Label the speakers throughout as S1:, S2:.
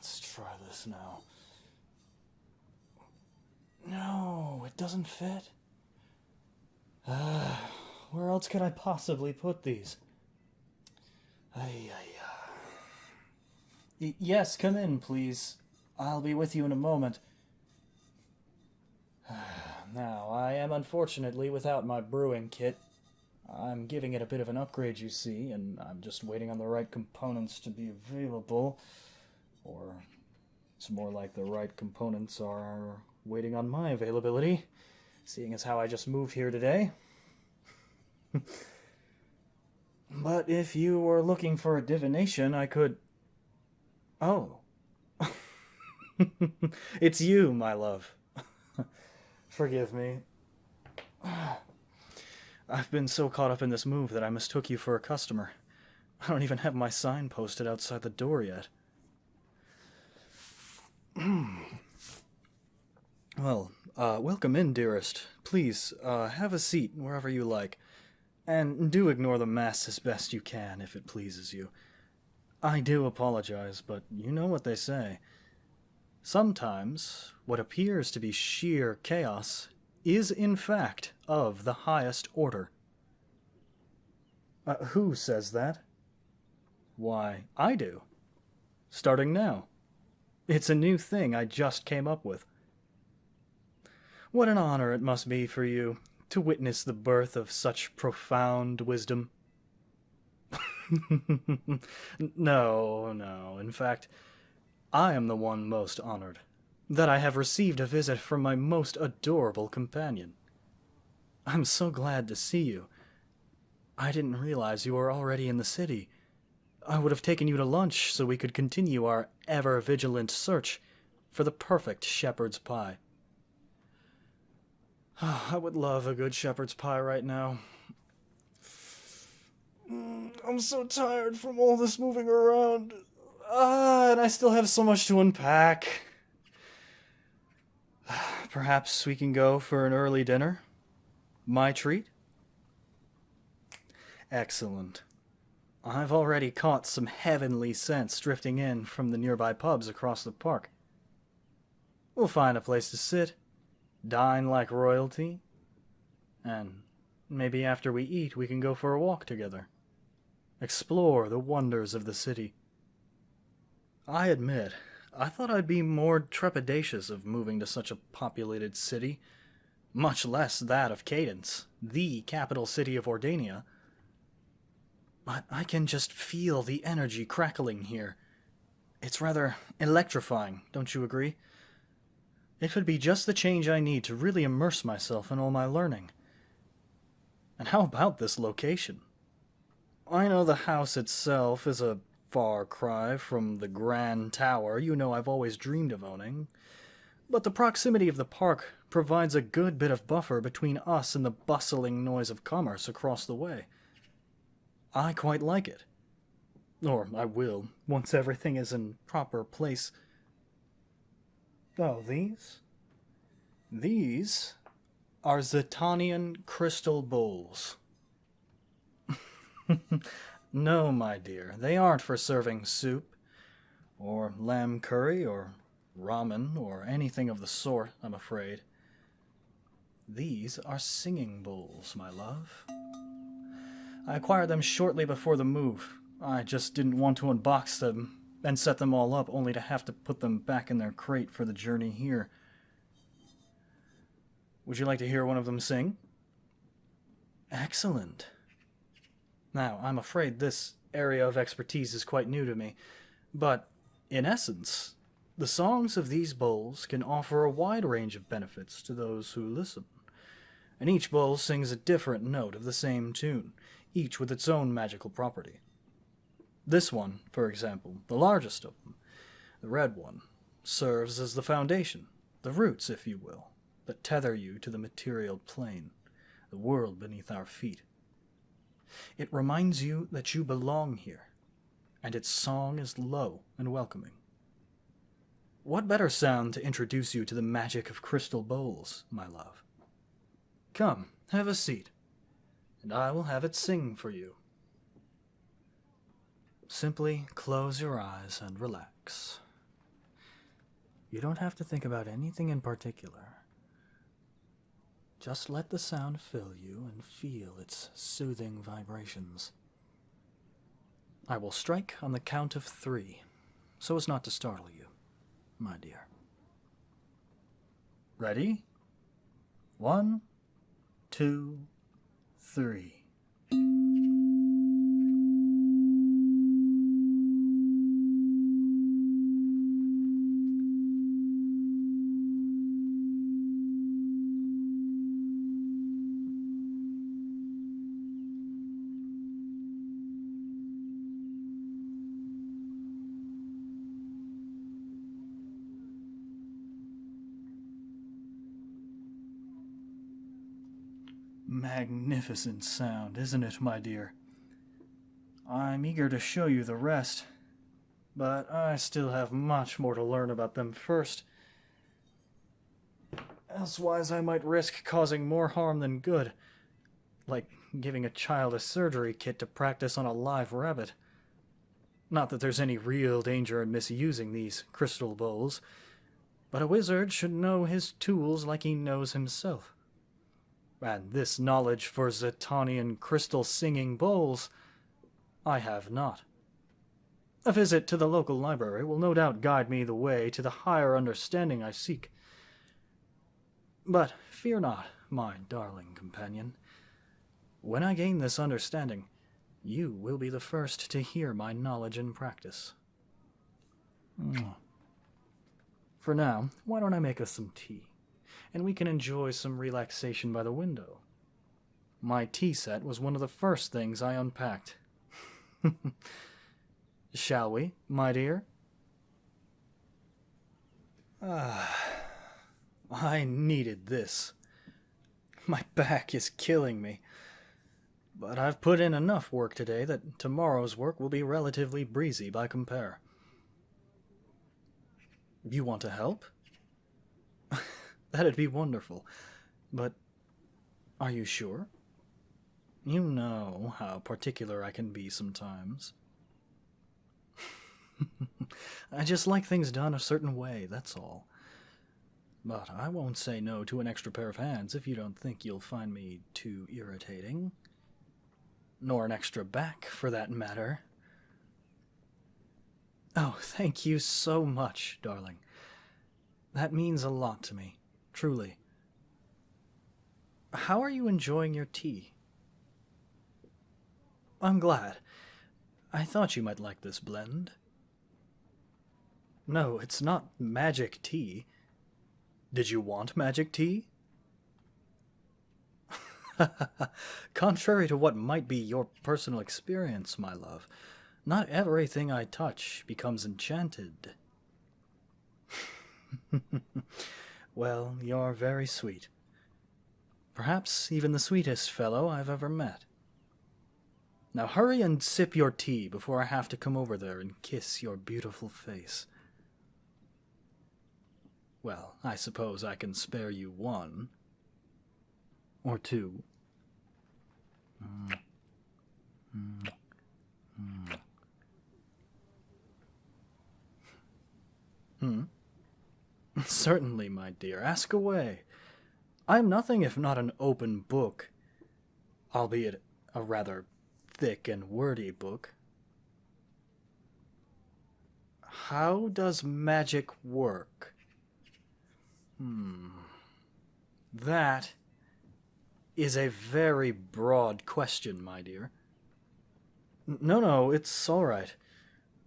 S1: Let's try this now. No, it doesn't fit. Where else could I possibly put these? Yes, come in, please. I'll be with you in a moment. Now, I am unfortunately without my brewing kit. I'm giving it a bit of an upgrade, you see, and I'm just waiting on the right components to be available. Or it's more like the right components are waiting on my availability, seeing as how I just moved here today. But if you were looking for a divination, I could... Oh. It's you, my love. Forgive me. I've been so caught up in this move that I mistook you for a customer. I don't even have my sign posted outside the door yet. Well, welcome in, dearest. Please, have a seat wherever you like. And do ignore the mess as best you can, if it pleases you. I do apologize, but you know what they say. Sometimes, what appears to be sheer chaos is in fact of the highest order. Who says that? Why, I do. Starting now. It's a new thing I just came up with. What an honor it must be for you to witness the birth of such profound wisdom. No. In fact, I am the one most honored, that I have received a visit from my most adorable companion. I'm so glad to see you. I didn't realize you were already in the city. I would have taken you to lunch so we could continue our ever-vigilant search for the perfect shepherd's pie. I would love a good shepherd's pie right now. I'm so tired from all this moving around. And I still have so much to unpack. Perhaps we can go for an early dinner? My treat? Excellent. I've already caught some heavenly scents drifting in from the nearby pubs across the park. We'll find a place to sit, dine like royalty, and maybe after we eat we can go for a walk together. Explore the wonders of the city. I admit, I thought I'd be more trepidatious of moving to such a populated city, much less that of Cadence, the capital city of Ordania. But I can just feel the energy crackling here. It's rather electrifying, don't you agree? It could be just the change I need to really immerse myself in all my learning. And how about this location? I know the house itself is a far cry from the grand tower you know I've always dreamed of owning, but the proximity of the park provides a good bit of buffer between us and the bustling noise of commerce across the way. I quite like it. Or I will, once everything is in proper place. Oh, these? These are Zetanian crystal bowls. No, my dear, they aren't for serving soup, or lamb curry, or ramen, or anything of the sort, I'm afraid. These are singing bowls, my love. I acquired them shortly before the move. I just didn't want to unbox them and set them all up only to have to put them back in their crate for the journey here. Would you like to hear one of them sing? Excellent. Now, I'm afraid this area of expertise is quite new to me, but in essence, the songs of these bowls can offer a wide range of benefits to those who listen, and each bowl sings a different note of the same tune, each with its own magical property. This one, for example, the largest of them, the red one, serves as the foundation, the roots, if you will, that tether you to the material plane, the world beneath our feet. It reminds you that you belong here, and its song is low and welcoming. What better sound to introduce you to the magic of crystal bowls, my love? Come, have a seat, and I will have it sing for you. Simply close your eyes and relax. You don't have to think about anything in particular. Just let the sound fill you and feel its soothing vibrations. I will strike on the count of 3, so as not to startle you, my dear. Ready? 1, 2, 3. Magnificent sound, isn't it, my dear? I'm eager to show you the rest, but I still have much more to learn about them first. Elsewise, I might risk causing more harm than good, like giving a child a surgery kit to practice on a live rabbit. Not that there's any real danger in misusing these crystal bowls, but a wizard should know his tools like he knows himself. And this knowledge for Zetanian crystal singing bowls, I have not. A visit to the local library will no doubt guide me the way to the higher understanding I seek. But fear not, my darling companion. When I gain this understanding, you will be the first to hear my knowledge in practice. For now, why don't I make us some tea, and we can enjoy some relaxation by the window. My tea set was one of the first things I unpacked. Shall we, my dear? I needed this. My back is killing me. But I've put in enough work today that tomorrow's work will be relatively breezy by compare. You want to help? That'd be wonderful. But are you sure? You know how particular I can be sometimes. I just like things done a certain way, that's all. But I won't say no to an extra pair of hands if you don't think you'll find me too irritating. Nor an extra back, for that matter. Oh, thank you so much, darling. That means a lot to me, truly. How are you enjoying your tea? I'm glad. I thought you might like this blend. No, it's not magic tea. Did you want magic tea? Contrary to what might be your personal experience, my love, not everything I touch becomes enchanted. Well, you're very sweet. Perhaps even the sweetest fellow I've ever met. Now hurry and sip your tea before I have to come over there and kiss your beautiful face. Well, I suppose I can spare you 1 or 2. Certainly, my dear. Ask away. I'm nothing if not an open book, albeit a rather thick and wordy book. How does magic work? That is a very broad question, my dear. No, it's all right.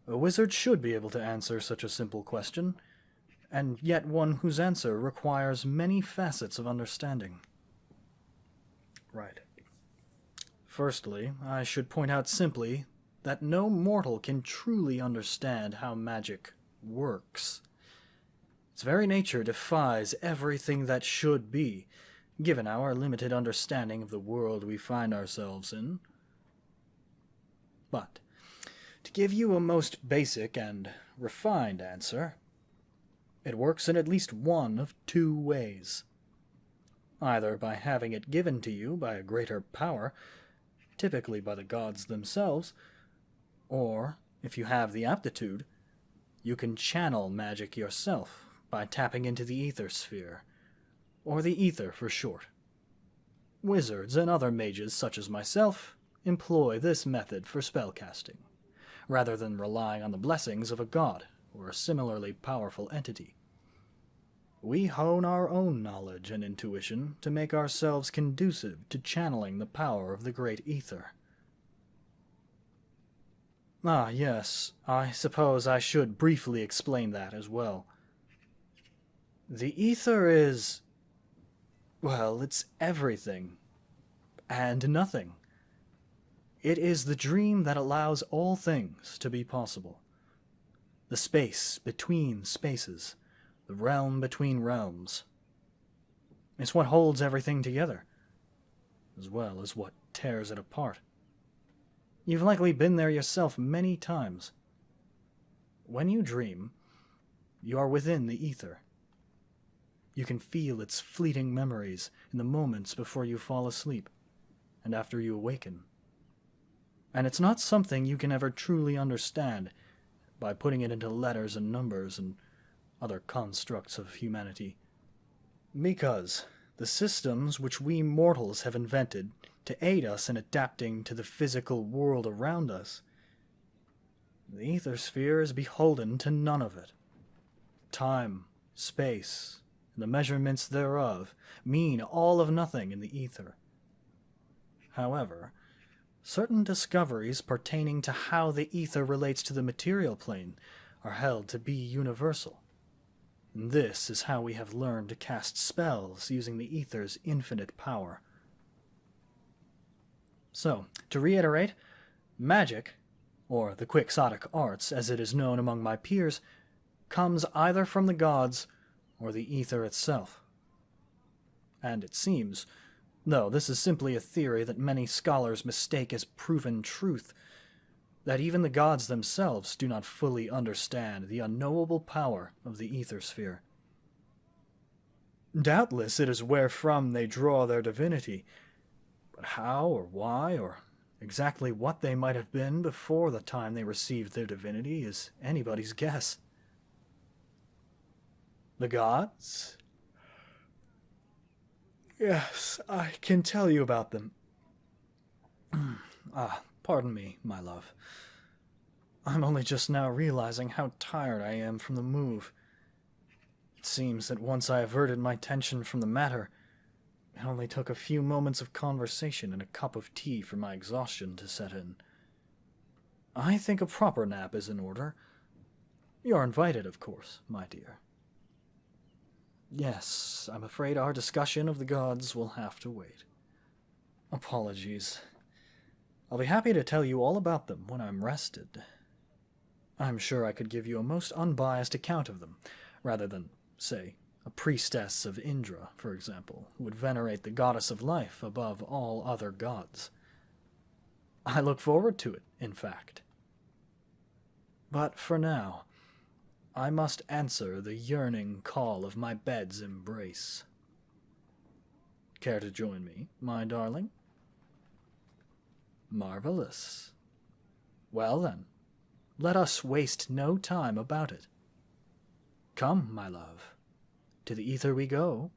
S1: A wizard should be able to answer such a simple question, and yet one whose answer requires many facets of understanding. Right. Firstly, I should point out simply that no mortal can truly understand how magic works. Its very nature defies everything that should be, given our limited understanding of the world we find ourselves in. But, to give you a most basic and refined answer, it works in at least one of 2 ways. Either by having it given to you by a greater power, typically by the gods themselves, or, if you have the aptitude, you can channel magic yourself by tapping into the ether sphere, or the ether for short. Wizards and other mages such as myself employ this method for spellcasting, rather than relying on the blessings of a god or a similarly powerful entity. We hone our own knowledge and intuition to make ourselves conducive to channeling the power of the great ether. Ah, yes, I suppose I should briefly explain that as well. The ether is, well, it's everything and nothing. It is the dream that allows all things to be possible. The space between spaces, the realm between realms. It's what holds everything together, as well as what tears it apart. You've likely been there yourself many times. When you dream, you are within the ether. You can feel its fleeting memories in the moments before you fall asleep and after you awaken. And it's not something you can ever truly understand by putting it into letters and numbers and other constructs of humanity. Because the systems which we mortals have invented to aid us in adapting to the physical world around us, the ether sphere is beholden to none of it. Time, space, and the measurements thereof mean all of nothing in the ether. However, certain discoveries pertaining to how the ether relates to the material plane are held to be universal. And this is how we have learned to cast spells using the ether's infinite power. So, to reiterate, magic, or the quixotic arts as it is known among my peers, comes either from the gods or the ether itself. And it seems, though this is simply a theory that many scholars mistake as proven truth, that even the gods themselves do not fully understand the unknowable power of the ether sphere. Doubtless it is wherefrom they draw their divinity, but how or why or exactly what they might have been before the time they received their divinity is anybody's guess. The gods? Yes, I can tell you about them. Pardon me, my love. I'm only just now realizing how tired I am from the move. It seems that once I averted my attention from the matter, it only took a few moments of conversation and a cup of tea for my exhaustion to set in. I think a proper nap is in order. You're invited, of course, my dear. Yes, I'm afraid our discussion of the gods will have to wait. Apologies. I'll be happy to tell you all about them when I'm rested. I'm sure I could give you a most unbiased account of them, rather than, say, a priestess of Indra, for example, who would venerate the goddess of life above all other gods. I look forward to it, in fact. But for now, I must answer the yearning call of my bed's embrace. Care to join me, my darling? Marvelous. Well then, let us waste no time about it. Come, my love. To the ether we go,